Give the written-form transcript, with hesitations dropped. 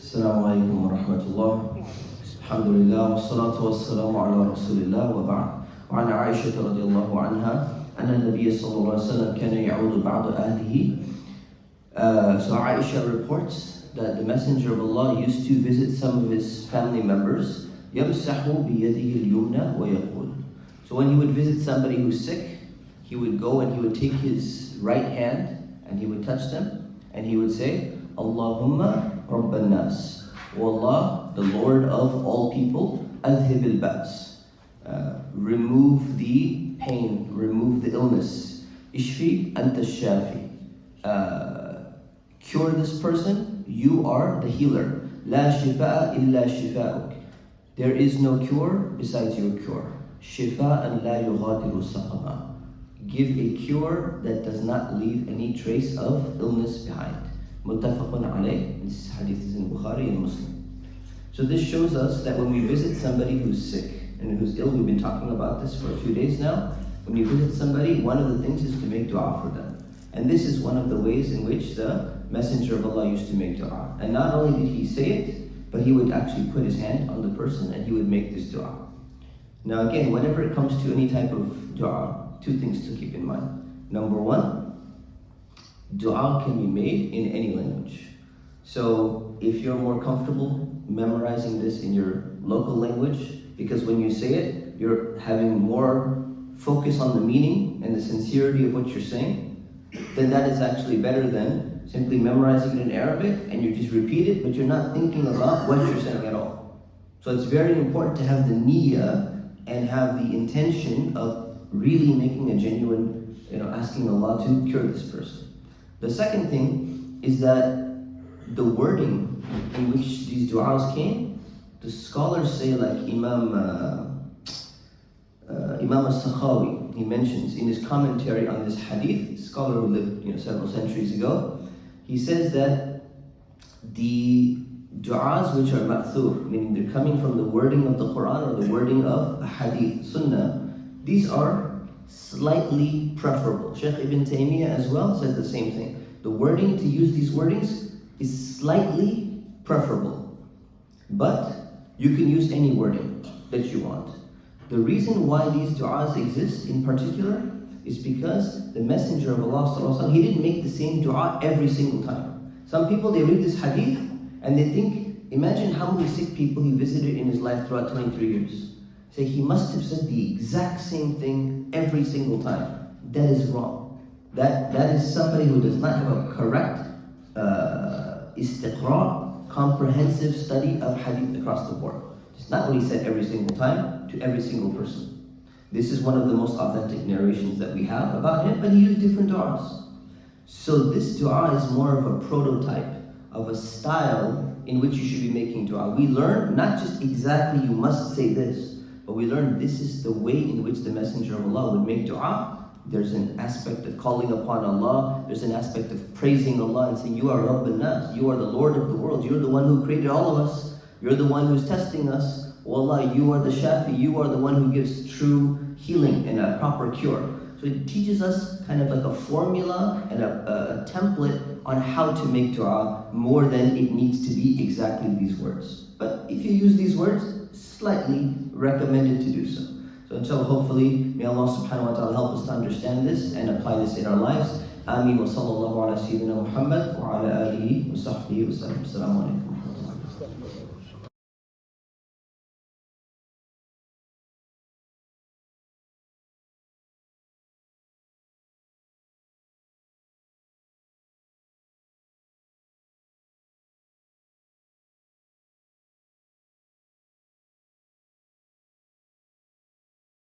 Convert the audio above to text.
السلام عليكم ورحمة الله. الحمد لله والصلاة والسلام على رسول الله وبعد. وعن عائشة رضي الله عنها أن النبي صلى الله عليه وسلم كان يعود بعض أهله. So Aisha reports that the Messenger of Allah used to visit some of his family members. يمسح بيده اليمنى ويقول. So when he would visit somebody who's sick, he would go and he would take his right hand and he would touch them and he would say, Allahumma Rabban Nas, O Allah, the Lord of all people, Adhib al-Ba's, remove the pain, remove the illness. Ishfi anta shafi, cure this person, you are the healer. La shifa'a illa shifa'uk, there is no cure besides your cure. Shifa'an la yughadiru saqama, give a cure that does not leave any trace of illness behind. Muttafaqun alayh, this hadith is in Bukhari and Muslim. So this shows us that when we visit somebody who's sick and who's ill, we've been talking about this for a few days now, when you visit somebody, one of the things is to make dua for them. And this is one of the ways in which the Messenger of Allah used to make dua. And not only did he say it, but he would actually put his hand on the person and he would make this dua. Now again, whenever it comes to any type of dua, two things to keep in mind. Number one, dua can be made in any language. So if you're more comfortable memorizing this in your local language, because when you say it, you're having more focus on the meaning and the sincerity of what you're saying, then that is actually better than simply memorizing it in Arabic and you just repeat it, but you're not thinking about what you're saying at all. So it's very important to have the niyyah and have the intention of really making a genuine, asking Allah to cure this person. The second thing is that the wording in which these du'as came, the scholars say, like Imam al-Sakhawi, he mentions in his commentary on this hadith, a scholar who lived several centuries ago, he says that the du'as which are ma'thur, meaning they're coming from the wording of the Quran or the wording of a hadith, sunnah, these are slightly preferable. Sheikh Ibn Taymiyyah as well says the same thing. The wording, to use these wordings, is slightly preferable. But you can use any wording that you want. The reason why these du'as exist in particular is because the Messenger of Allah, he didn't make the same du'a every single time. Some people, they read this hadith and they think, imagine how many sick people he visited in his life throughout 23 years. Say he must have said the exact same thing every single time. That is wrong. That is somebody who does not have a correct istiqra, comprehensive study of hadith across the board. It's not what he said every single time to every single person. This is one of the most authentic narrations that we have about him, but he used different du'as. So this du'a is more of a prototype of a style in which you should be making du'a. We learn not just exactly you must say this, but we learn this is the way in which the Messenger of Allah would make du'a. There's an aspect of calling upon Allah, there's an aspect of praising Allah and saying, you are Rabban Nas, you are the Lord of the world, you're the one who created all of us, you're the one who's testing us. Oh Allah, you are the Shafi, you are the one who gives true healing and a proper cure. So it teaches us kind of like a formula and a template on how to make dua more than it needs to be exactly these words. But if you use these words, slightly recommended to do so. So inshallah, hopefully, may Allah subhanahu wa ta'ala help us to understand this and apply this in our lives. Ameen wa sallallahu ala sayyidina Muhammad wa ala alihi wa sahbihi wa sallam. Assalamu alaikum.